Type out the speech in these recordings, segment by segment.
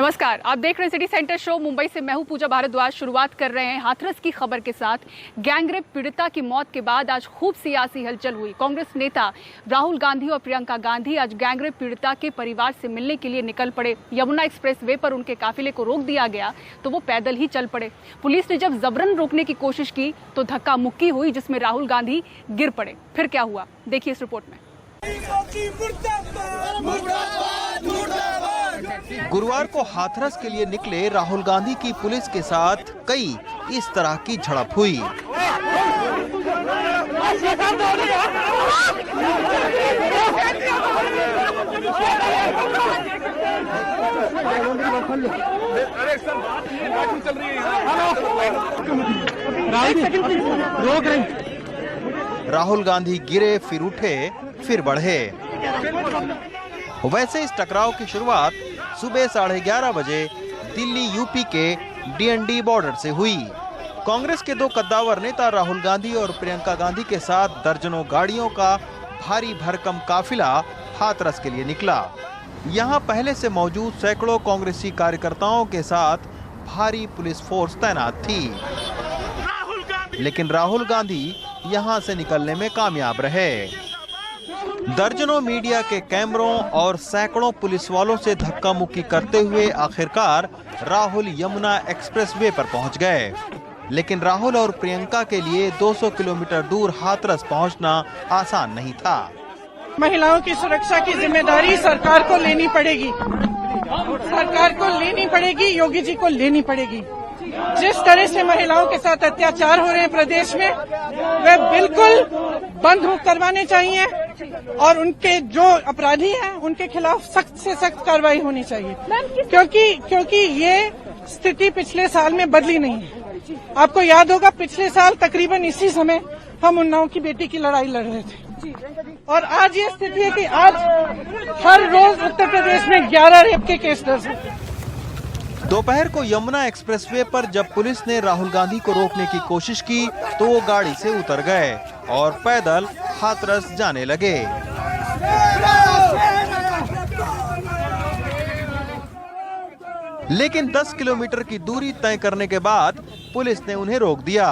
नमस्कार, आप देख रहे हैं सिटी सेंटर शो। मुंबई से मैं हूं पूजा भारद्वाज। शुरुआत कर रहे हैं हाथरस की खबर के साथ। गैंगरेप पीड़िता की मौत के बाद आज खूब सियासी हलचल हुई। कांग्रेस नेता राहुल गांधी और प्रियंका गांधी आज गैंगरेप पीड़िता के परिवार से मिलने के लिए निकल पड़े। यमुना एक्सप्रेस वे पर उनके काफिले को रोक दिया गया तो वो पैदल ही चल पड़े। पुलिस ने जब जबरन रोकने की कोशिश की तो धक्का मुक्की हुई, जिसमें राहुल गांधी गिर पड़े। फिर क्या हुआ, देखिए इस रिपोर्ट में। गुरुवार को हाथरस के लिए निकले राहुल गांधी की पुलिस के साथ कई इस तरह की झड़प हुई। राहुल गांधी गिरे, फिर उठे, फिर बढ़े। वैसे इस टकराव की शुरुआत सुबह 11:30 बजे दिल्ली यूपी के डीएनडी बॉर्डर से हुई। कांग्रेस के दो कद्दावर नेता राहुल गांधी और प्रियंका गांधी के साथ दर्जनों गाड़ियों का भारी भरकम काफिला हाथरस के लिए निकला। यहां पहले से मौजूद सैकड़ों कांग्रेसी कार्यकर्ताओं के साथ भारी पुलिस फोर्स तैनात थी, लेकिन राहुल गांधी यहां से निकलने में कामयाब रहे। दर्जनों मीडिया के कैमरों और सैकड़ों पुलिस वालों से धक्का मुक्की करते हुए आखिरकार राहुल यमुना एक्सप्रेस वे पर पहुंच गए। लेकिन राहुल और प्रियंका के लिए 200 किलोमीटर दूर हाथरस पहुंचना आसान नहीं था। महिलाओं की सुरक्षा की जिम्मेदारी सरकार को लेनी पड़ेगी, सरकार को लेनी पड़ेगी, योगी जी को लेनी पड़ेगी। जिस तरह से महिलाओं के साथ अत्याचार हो रहे हैं प्रदेश में, वे बिल्कुल बंद करवाने चाहिए और उनके जो अपराधी हैं उनके खिलाफ सख्त से सख्त कार्रवाई होनी चाहिए, क्योंकि ये स्थिति पिछले साल में बदली नहीं है। आपको याद होगा पिछले साल तकरीबन इसी समय हम उन्नाव की बेटी की लड़ाई लड़ रहे थे और आज ये स्थिति है कि आज हर रोज उत्तर प्रदेश में 11 रेप के केस दर्ज हैं। दोपहर को यमुना एक्सप्रेसवे पर जब पुलिस ने राहुल गांधी को रोकने की कोशिश की तो वो गाड़ी से उतर गए और पैदल हाथरस जाने लगे। लेकिन 10 किलोमीटर की दूरी तय करने के बाद पुलिस ने उन्हें रोक दिया।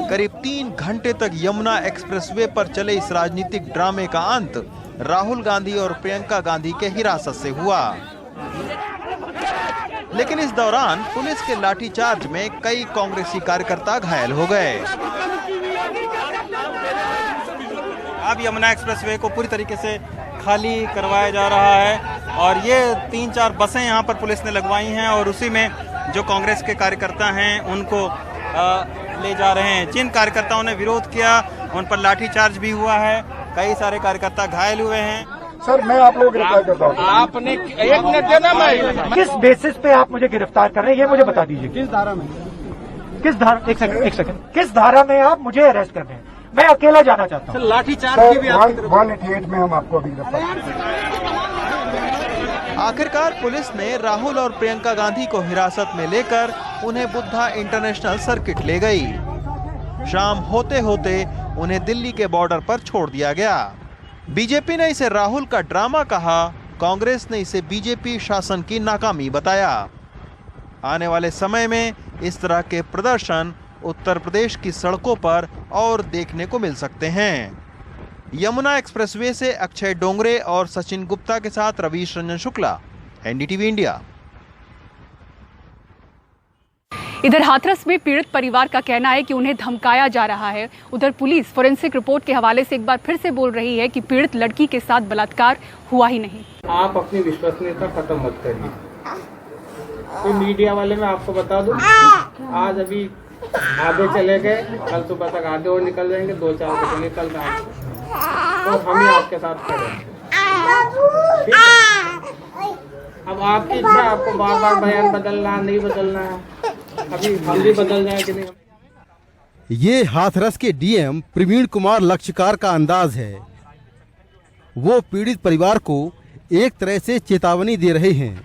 करीब 3 घंटे तक यमुना एक्सप्रेसवे पर चले इस राजनीतिक ड्रामे का अंत राहुल गांधी और प्रियंका गांधी के हिरासत से हुआ। लेकिन इस दौरान पुलिस के लाठीचार्ज में कई कांग्रेसी कार्यकर्ता घायल हो गए। अब यमुना एक्सप्रेसवे को पूरी तरीके से खाली करवाया जा रहा है और ये 3-4 बसें यहाँ पर पुलिस ने लगवाई हैं और उसी में जो कांग्रेस के कार्यकर्ता हैं उनको ले जा रहे हैं। जिन कार्यकर्ताओं ने विरोध किया उन पर लाठीचार्ज भी हुआ है, कई सारे कार्यकर्ता घायल हुए हैं। सर, मैं आप लोगों को गिरफ्तार करता हूँ। आपने एक मिनट देना, मैं किस बेसिस पे आप मुझे गिरफ्तार कर रहे हैं ये मुझे बता दीजिए। किस धारा में? किस धारा? एक सेकंड। किस धारा में आप मुझे अरेस्ट कर रहे हैं? मैं अकेला जाना चाहता हूँ। लाठीचार्ज की भी 188 में हम आपको अभी गिरफ्तार। आखिरकार पुलिस ने राहुल और प्रियंका गांधी को हिरासत में लेकर उन्हें बुद्धा इंटरनेशनल सर्किट ले गई। शाम होते होते उन्हें दिल्ली के बॉर्डर पर छोड़ दिया गया। बीजेपी ने इसे राहुल का ड्रामा कहा, कांग्रेस ने इसे बीजेपी शासन की नाकामी बताया। आने वाले समय में इस तरह के प्रदर्शन उत्तर प्रदेश की सड़कों पर और देखने को मिल सकते हैं। यमुना एक्सप्रेसवे से अक्षय डोंगरे और सचिन गुप्ता के साथ रवीश रंजन शुक्ला, एनडीटीवी इंडिया। इधर हाथरस में पीड़ित परिवार का कहना है कि उन्हें धमकाया जा रहा है। उधर पुलिस फोरेंसिक रिपोर्ट के हवाले से एक बार फिर से बोल रही है कि पीड़ित लड़की के साथ बलात्कार हुआ ही नहीं। आप अपनी विश्वसनीयता खत्म मत करिए। तो मीडिया वाले मैं आपको बता दूं, आज अभी आधे चले गए, कल सुबह तक आधे और निकल जाएंगे, 2-4 बजे निकल जाएंगे और हम ही आपके साथ खड़े हैं। अब आपकी इच्छा, आपको बार बार बयान बदलना नहीं बदलना है, अभी हम भी बदल जाए कि नहीं। ये हाथरस के डीएम प्रवीण कुमार लक्षकार का अंदाज है। वो पीड़ित परिवार को एक तरह से चेतावनी दे रहे हैं।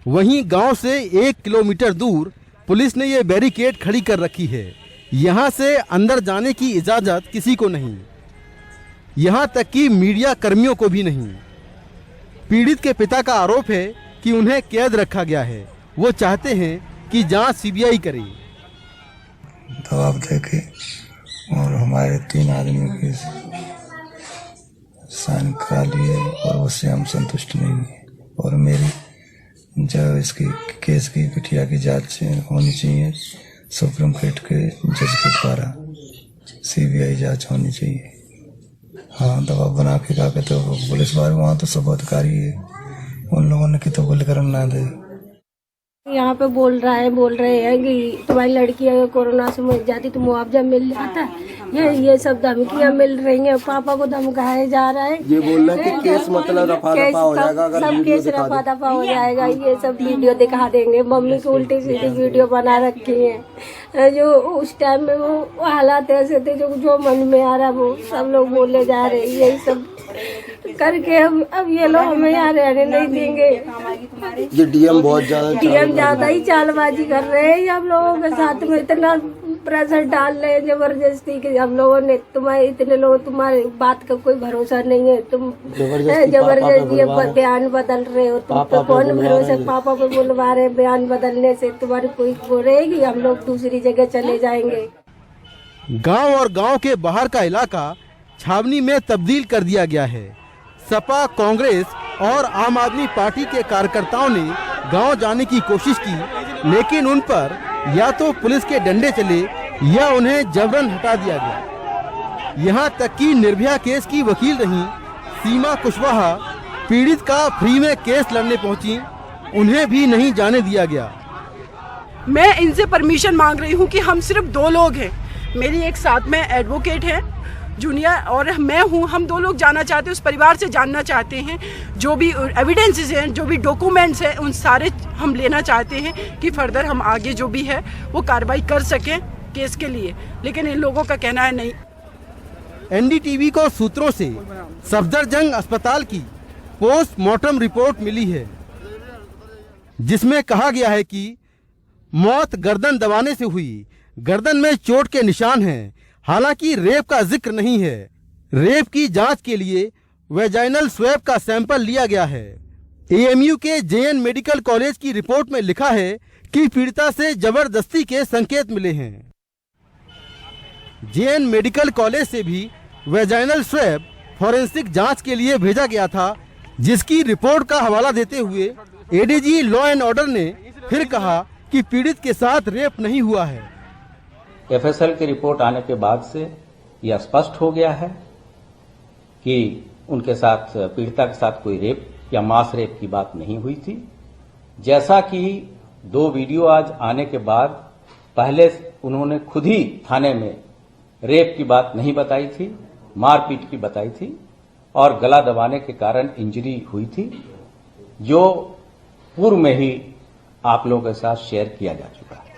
वहीं गांव से 1 किलोमीटर दूर पुलिस ने ये बैरिकेड खड़ी कर रखी है। यहाँ से अंदर जाने की इजाजत किसी को नहीं, यहाँ तक कि मीडिया कर्मियों को भी नहीं। पीड़ित के पिता का आरोप है कि उन्हें कैद रखा गया है। वो चाहते हैं कि जांच सीबीआई करे। दबाव देके और हमारे 3 आदमी के साइन करा लिए और उससे हम संतुष्ट नहीं हुए। और मेरी जो इसकी केस की पिटिया की जांच होनी चाहिए, सुप्रीम कोर्ट के जज के द्वारा सीबीआई जांच होनी चाहिए। हाँ, दबाव बना के कहा तो पुलिस वाले वहाँ तो सब अधिकारी है, उन लोगों ने कि तो गुलकरण ना दे। यहाँ पे बोल रहे हैं कि तुम्हारी लड़की अगर कोरोना से मर जाती तो मुआवजा मिल जाता है। ये सब धमकियाँ मिल रही हैं, पापा को धमकाया जा रहा है। ये बोल रहे हैं कि केस मतलब रफा दफा हो जाएगा, सब केस रफा दफा हो जाएगा। ये सब वीडियो दिखा देंगे। मम्मी की उल्टी सीधी वीडियो बना रखी है। जो उस टाइम में वो हालात ऐसे थे, जो मन में आ रहा वो सब लोग बोले जा रहे। यही सब करके अब ये लोग हमें यहाँ रहने नहीं देंगे। ये डीएम बहुत ज्यादा ही चालबाजी कर रहे हैं। हम लोगों के साथ में इतना प्रेशर डाल रहे हैं जबरदस्ती कि हम लोगों ने इतने लोग तुम्हारी बात का कोई भरोसा नहीं है, तुम जबरदस्ती बयान बदल रहे हो, तुम पे कौन भरोसा। पापा को बुलवा रहे, बयान बदलने से तुम्हारी कोई वो रहेगी, हम लोग दूसरी जगह चले जाएंगे। गांव और गांव के बाहर का इलाका छावनी में तब्दील कर दिया गया है। सपा, कांग्रेस और आम आदमी पार्टी के कार्यकर्ताओं ने गांव जाने की कोशिश की, लेकिन उन पर या तो पुलिस के डंडे चले या उन्हें जबरन हटा दिया गया। यहां तक कि निर्भया केस की वकील रही सीमा कुशवाहा पीड़ित का फ्री में केस लड़ने पहुंची, उन्हें भी नहीं जाने दिया गया। मैं इनसे परमिशन मांग रही हूँ कि हम सिर्फ 2 लोग हैं। मेरी एक साथ में एडवोकेट है जूनियर और मैं हूँ। हम 2 लोग जाना चाहते हैं, उस परिवार से जानना चाहते हैं। जो भी एविडेंसेस हैं, जो भी डॉक्यूमेंट्स हैं, उन सारे हम लेना चाहते हैं कि फर्दर हम आगे जो भी है वो कार्रवाई कर सकें केस के लिए। लेकिन इन लोगों का कहना है नहीं। एनडीटीवी को सूत्रों से सफदरजंग अस्पताल की पोस्टमार्टम रिपोर्ट मिली है, जिसमें कहा गया है कि मौत गर्दन दबाने से हुई। गर्दन में चोट के निशान हैं, हालांकि रेप का जिक्र नहीं है। रेप की जांच के लिए वेजाइनल स्वैब का सैंपल लिया गया है। एएमयू के जेएन मेडिकल कॉलेज की रिपोर्ट में लिखा है कि पीड़िता से जबरदस्ती के संकेत मिले हैं। जेएन मेडिकल कॉलेज से भी वेजाइनल स्वैब फॉरेंसिक जांच के लिए भेजा गया था, जिसकी रिपोर्ट का हवाला देते हुए एडीजी लॉ एंड ऑर्डर ने फिर कहा कि पीड़ित के साथ रेप नहीं हुआ है। एफएसएल की रिपोर्ट आने के बाद से यह स्पष्ट हो गया है कि उनके साथ, पीड़िता के साथ कोई रेप या मास रेप की बात नहीं हुई थी। जैसा कि 2 वीडियो आज आने के बाद पहले उन्होंने खुद ही थाने में रेप की बात नहीं बताई थी, मारपीट की बताई थी और गला दबाने के कारण इंजरी हुई थी, जो पूर्व में ही आप लोगों के साथ शेयर किया जा चुका है।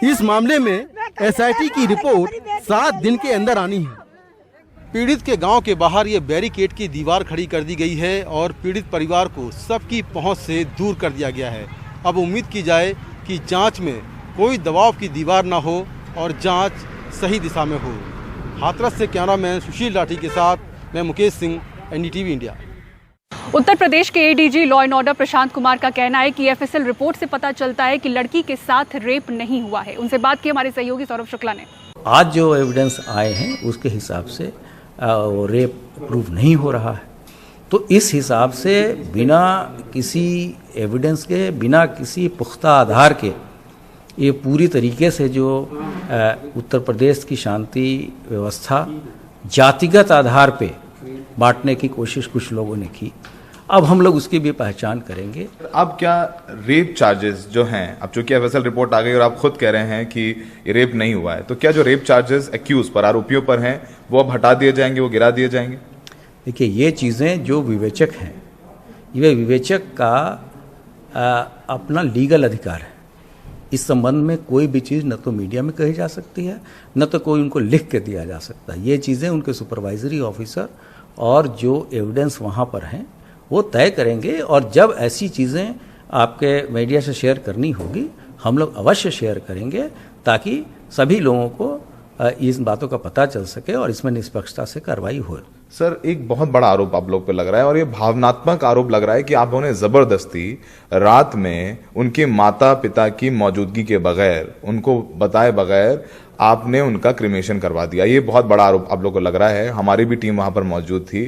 इस मामले में एसआईटी की रिपोर्ट 7 दिन के अंदर आनी है। पीड़ित के गांव के बाहर ये बैरिकेड की दीवार खड़ी कर दी गई है और पीड़ित परिवार को सबकी पहुंच से दूर कर दिया गया है। अब उम्मीद की जाए कि जांच में कोई दबाव की दीवार ना हो और जांच सही दिशा में हो। हाथरस से कैमरामैन सुशील लाठी के साथ मैं मुकेश सिंह, एनडीटीवी इंडिया। उत्तर प्रदेश के ADG law and order Prashant Kumar का कहना है कि एफएसएल रिपोर्ट से पता चलता है कि लड़की के साथ रेप नहीं हुआ है। उनसे बात की हमारे सहयोगी सौरभ शुक्ला ने। आज जो एविडेंस आए हैं उसके हिसाब से वो रेप प्रूव नहीं हो रहा है, तो इस हिसाब से बिना किसी एविडेंस के, बिना किसी पुख्ता आधार के ये पूरी तरीके से जो उत्तर प्रदेश की शांति व्यवस्था जातिगत आधार पे बांटने की कोशिश कुछ लोगों ने की। अब हम लोग उसकी भी पहचान करेंगे। अब क्या रेप चार्जेस जो हैं, अब चूंकि एफएसएल रिपोर्ट आ गई और आप खुद कह रहे हैं कि ये रेप नहीं हुआ है, तो क्या जो रेप चार्जेस एक्यूज पर, आरोपियों पर हैं, वो अब हटा दिए जाएंगे, वो गिरा दिए जाएंगे? देखिए, ये चीज़ें जो विवेचक हैं, ये विवेचक का अपना लीगल अधिकार है। इस संबंध में कोई भी चीज़ न तो मीडिया में कही जा सकती है, न तो कोई उनको लिख के दिया जा सकता है। ये चीज़ें उनके सुपरवाइजरी ऑफिसर और जो एविडेंस वहाँ पर हैं वो तय करेंगे, और जब ऐसी चीज़ें आपके मीडिया से शेयर करनी होगी हम लोग अवश्य शेयर करेंगे, ताकि सभी लोगों को इन बातों का पता चल सके और इसमें निष्पक्षता से कार्रवाई हो। सर, एक बहुत बड़ा आरोप आप लोग पे लग रहा है और ये भावनात्मक आरोप लग रहा है कि आप लोगों ने जबरदस्ती रात में उनके माता पिता की मौजूदगी के बगैर, उनको बताए बगैर आपने उनका क्रिमेशन करवा दिया। ये बहुत बड़ा आरोप आप लोग को लग रहा है। हमारी भी टीम वहां पर मौजूद थी।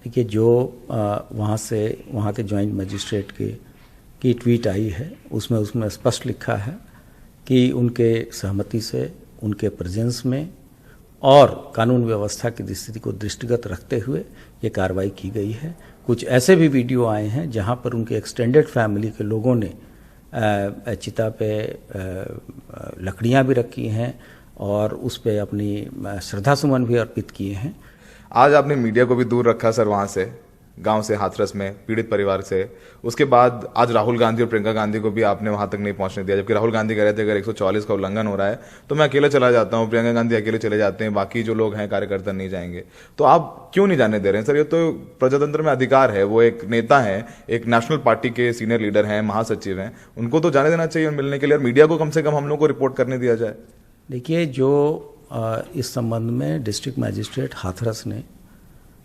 देखिए, जो वहाँ के जॉइंट मजिस्ट्रेट की ट्वीट आई है उसमें स्पष्ट लिखा है कि उनके सहमति से, उनके प्रेजेंस में और कानून व्यवस्था की स्थिति को दृष्टिगत रखते हुए ये कार्रवाई की गई है। कुछ ऐसे भी वीडियो आए हैं जहां पर उनके एक्सटेंडेड फैमिली के लोगों ने चिता पे लकड़ियां भी रखी हैं और उस पे अपनी श्रद्धा सुमन भी अर्पित किए हैं। आज आपने मीडिया को भी दूर रखा सर, वहां से, गांव से, हाथरस में पीड़ित परिवार से। उसके बाद आज राहुल गांधी और प्रियंका गांधी को भी आपने वहां तक नहीं पहुंचने दिया, जबकि राहुल गांधी कह रहे थे अगर 144 का उल्लंघन हो रहा है तो मैं अकेले चला जाता हूं, प्रियंका गांधी अकेले चले जाते हैं, बाकी जो लोग हैं कार्यकर्ता नहीं जाएंगे। तो आप क्यों नहीं जाने दे रहे हैं सर? ये तो प्रजातंत्र में अधिकार है। वो एक नेता है, एक नेशनल पार्टी के सीनियर लीडर हैं, महासचिव हैं, उनको तो जाने देना चाहिए मिलने के लिए, और मीडिया को कम से कम हम लोग को रिपोर्ट करने दिया जाए। देखिए, जो इस संबंध में डिस्ट्रिक्ट मजिस्ट्रेट हाथरस ने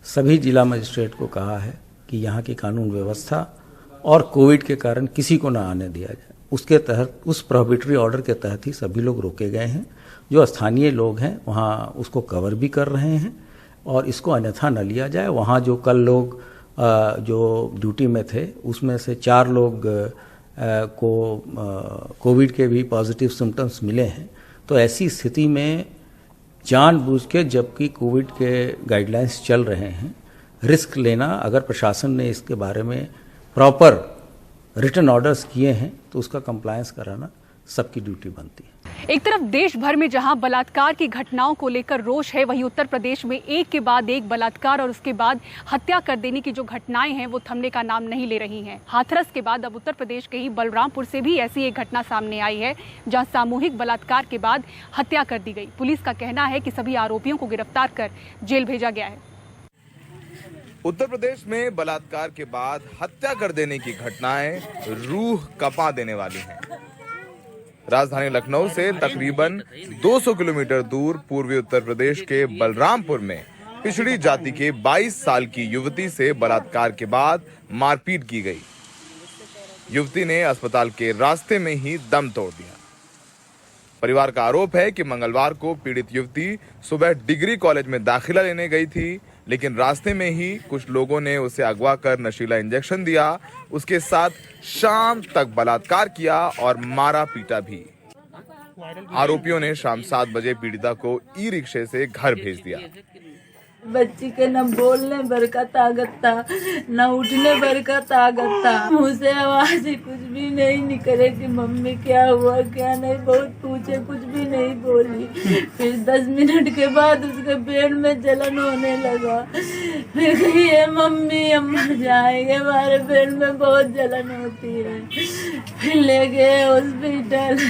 सभी जिला मजिस्ट्रेट को कहा है कि यहाँ की कानून व्यवस्था और कोविड के कारण किसी को ना आने दिया जाए, उसके तहत, उस प्रोहिबिटरी ऑर्डर के तहत ही सभी लोग रोके गए हैं। जो स्थानीय लोग हैं वहाँ उसको कवर भी कर रहे हैं और इसको अन्यथा न लिया जाए। वहाँ जो कल लोग जो ड्यूटी में थे उसमें से 4 लोग को कोविड के भी पॉजिटिव सिम्टम्स मिले हैं। तो ऐसी स्थिति में जानबूझ के, जबकि कोविड के गाइडलाइंस चल रहे हैं, रिस्क लेना, अगर प्रशासन ने इसके बारे में प्रॉपर रिटन ऑर्डर्स किए हैं तो उसका कंप्लायंस कराना सबकी ड्यूटी बनती है। एक तरफ देश भर में जहां बलात्कार की घटनाओं को लेकर रोष है, वहीं उत्तर प्रदेश में एक के बाद एक बलात्कार और उसके बाद हत्या कर देने की जो घटनाएं हैं वो थमने का नाम नहीं ले रही हैं। हाथरस के बाद अब उत्तर प्रदेश के ही बलरामपुर से भी ऐसी एक घटना सामने आई है जहां सामूहिक बलात्कार के बाद हत्या कर दी गई। पुलिस का कहना है कि सभी आरोपियों को गिरफ्तार कर जेल भेजा गया है। उत्तर प्रदेश में बलात्कार के बाद हत्या कर देने की घटनाएं रूह कपा देने वाली हैं। राजधानी लखनऊ से तकरीबन 200 किलोमीटर दूर पूर्वी उत्तर प्रदेश के बलरामपुर में पिछड़ी जाति के 22 साल की युवती से बलात्कार के बाद मारपीट की गई। युवती ने अस्पताल के रास्ते में ही दम तोड़ दिया। परिवार का आरोप है कि मंगलवार को पीड़ित युवती सुबह डिग्री कॉलेज में दाखिला लेने गई थी, लेकिन रास्ते में ही कुछ लोगों ने उसे अगवा कर नशीला इंजेक्शन दिया, उसके साथ शाम तक बलात्कार किया और मारा पीटा भी। आरोपियों ने शाम 7 बजे पीड़िता को ई रिक्शे से घर भेज दिया। बच्ची के न बोलने भर का ताकत था, न उठने भर का ताकत था। मुँह से आवाज ही कुछ भी नहीं निकले कि मम्मी क्या हुआ क्या नहीं, बहुत पूछे, कुछ भी नहीं बोली। फिर 10 मिनट के बाद उसके पेट में जलन होने लगा। फिर कही है मम्मी हम मर जाएंगे, हमारे पेट में बहुत जलन होती है। फिर ले गए हॉस्पिटल।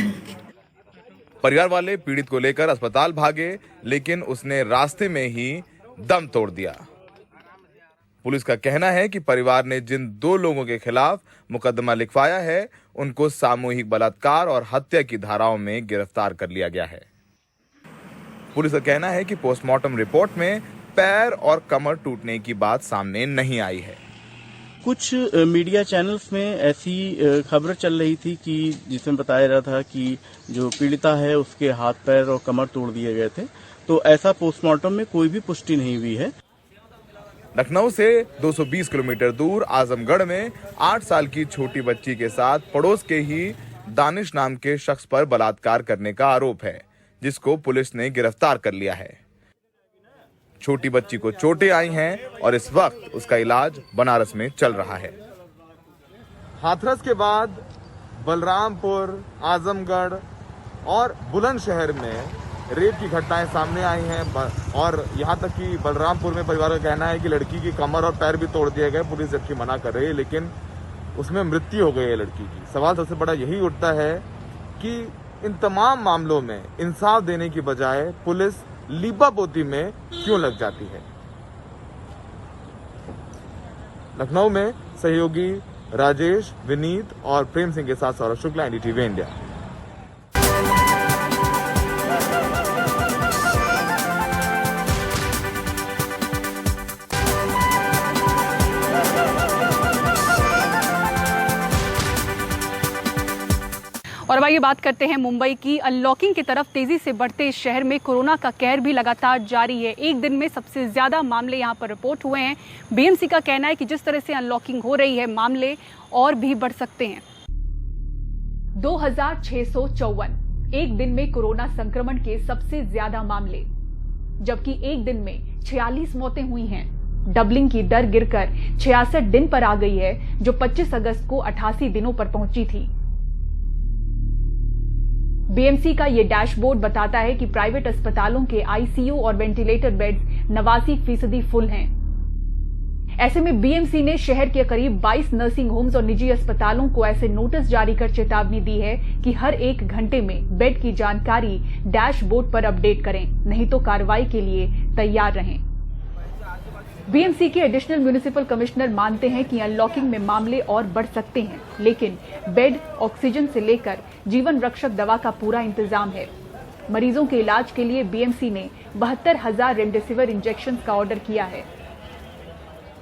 परिवार वाले पीड़ित को लेकर अस्पताल भागे, लेकिन उसने रास्ते में ही दम तोड़ दिया। पुलिस का कहना है कि परिवार ने जिन 2 लोगों के खिलाफ मुकदमा लिखवाया है उनको सामूहिक बलात्कार और हत्या की धाराओं में गिरफ्तार कर लिया गया है। पुलिस का कहना है कि पोस्टमार्टम रिपोर्ट में पैर और कमर टूटने की बात सामने नहीं आई है। कुछ मीडिया चैनल्स में ऐसी खबर चल रही थी कि जिसमें बताया जा रहा था कि जो पीड़िता है उसके हाथ पैर और कमर तोड़ दिए गए थे, तो ऐसा पोस्टमार्टम में कोई भी पुष्टि नहीं हुई है। लखनऊ से 220 किलोमीटर दूर आजमगढ़ में 8 साल की छोटी बच्ची के साथ पड़ोस के ही दानिश नाम के शख्स पर बलात्कार करने का आरोप है, जिसको पुलिस ने गिरफ्तार कर लिया है। छोटी बच्ची को चोटें आई हैं और इस वक्त उसका इलाज बनारस में चल रहा है। हाथरस के बाद बलरामपुर, आजमगढ़ और बुलंदशहर में रेप की घटनाएं सामने आई हैं और यहां तक कि बलरामपुर में परिवार का कहना है कि लड़की की कमर और पैर भी तोड़ दिए गए। पुलिस जबकि मना कर रही है, लेकिन उसमें मृत्यु हो गई है लड़की की। सवाल सबसे बड़ा यही उठता है कि इन तमाम मामलों में इंसाफ देने की बजाय पुलिस लीपापोती में क्यों लग जाती है। लखनऊ में सहयोगी राजेश, विनीत और प्रेम सिंह के साथ सौरभ शुक्ला, NDTV इंडिया। और अब आइए बात करते हैं मुंबई की। अनलॉकिंग की तरफ तेजी से बढ़ते इस शहर में कोरोना का कहर भी लगातार जारी है। एक दिन में सबसे ज्यादा मामले यहां पर रिपोर्ट हुए हैं। बीएमसी का कहना है कि जिस तरह से अनलॉकिंग हो रही है, मामले और भी बढ़ सकते हैं। 2654 एक दिन में कोरोना संक्रमण के सबसे ज्यादा मामले, जबकि एक दिन में 46 मौतें हुई हैं। डबलिंग की दर गिरकर 66 दिन पर आ गई है, जो 25 अगस्त को 88 दिनों पर पहुंची थी। बीएमसी का ये डैशबोर्ड बताता है कि प्राइवेट अस्पतालों के आईसीयू और वेंटिलेटर बेड्स 89% फुल हैं। ऐसे में बीएमसी ने शहर के करीब 22 नर्सिंग होम्स और निजी अस्पतालों को ऐसे नोटिस जारी कर चेतावनी दी है कि हर 1 घंटे में बेड की जानकारी डैशबोर्ड पर अपडेट करें, नहीं तो कार्रवाई के लिए तैयार रहें। बीएमसी के एडिशनल म्युनिसिपल कमिश्नर मानते हैं कि अनलॉकिंग में मामले और बढ़ सकते हैं, लेकिन बेड, ऑक्सीजन से लेकर जीवन रक्षक दवा का पूरा इंतजाम है। मरीजों के इलाज के लिए बीएमसी ने 72,000 रेमडेसिविर इंजेक्शन का ऑर्डर किया है।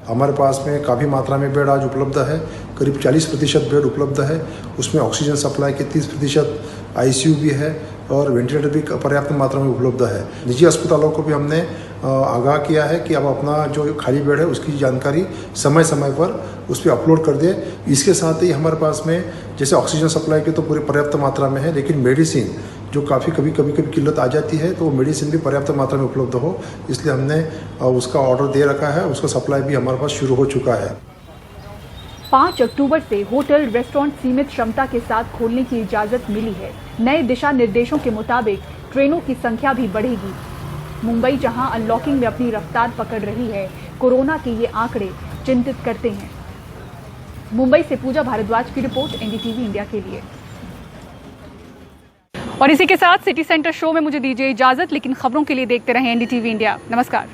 हमारे पास में काफ़ी मात्रा में बेड आज उपलब्ध है, करीब 40% बेड उपलब्ध है। उसमें ऑक्सीजन सप्लाई के 30% आईसीयू भी है और वेंटिलेटर भी पर्याप्त मात्रा में उपलब्ध है। निजी अस्पतालों को भी हमने आगाह किया है कि अब अपना जो खाली बेड है उसकी जानकारी समय समय पर उस पर अपलोड कर दे। इसके साथ ही हमारे पास में जैसे ऑक्सीजन सप्लाई की तो पूरी पर्याप्त मात्रा में है, लेकिन मेडिसिन जो कभी कभी किल्लत आ जाती है तो वो मेडिसिन भी पर्याप्त मात्रा में उपलब्ध हो, इसलिए हमने उसका ऑर्डर दे रखा है। उसका सप्लाई भी हमारे पास शुरू हो चुका है। 5 अक्टूबर से होटल, रेस्टोरेंट सीमित क्षमता के साथ खोलने की इजाजत मिली है। नए दिशा निर्देशों के मुताबिक ट्रेनों की संख्या भी बढ़ेगी। मुंबई जहां अनलॉकिंग में अपनी रफ्तार पकड़ रही है, कोरोना के ये आंकड़े चिंतित करते हैं। मुंबई से पूजा भारद्वाज की रिपोर्ट, एनडीटीवी इंडिया के लिए। और इसी के साथ सिटी सेंटर शो में मुझे दीजिए इजाजत, लेकिन खबरों के लिए देखते रहें एनडीटीवी इंडिया। नमस्कार।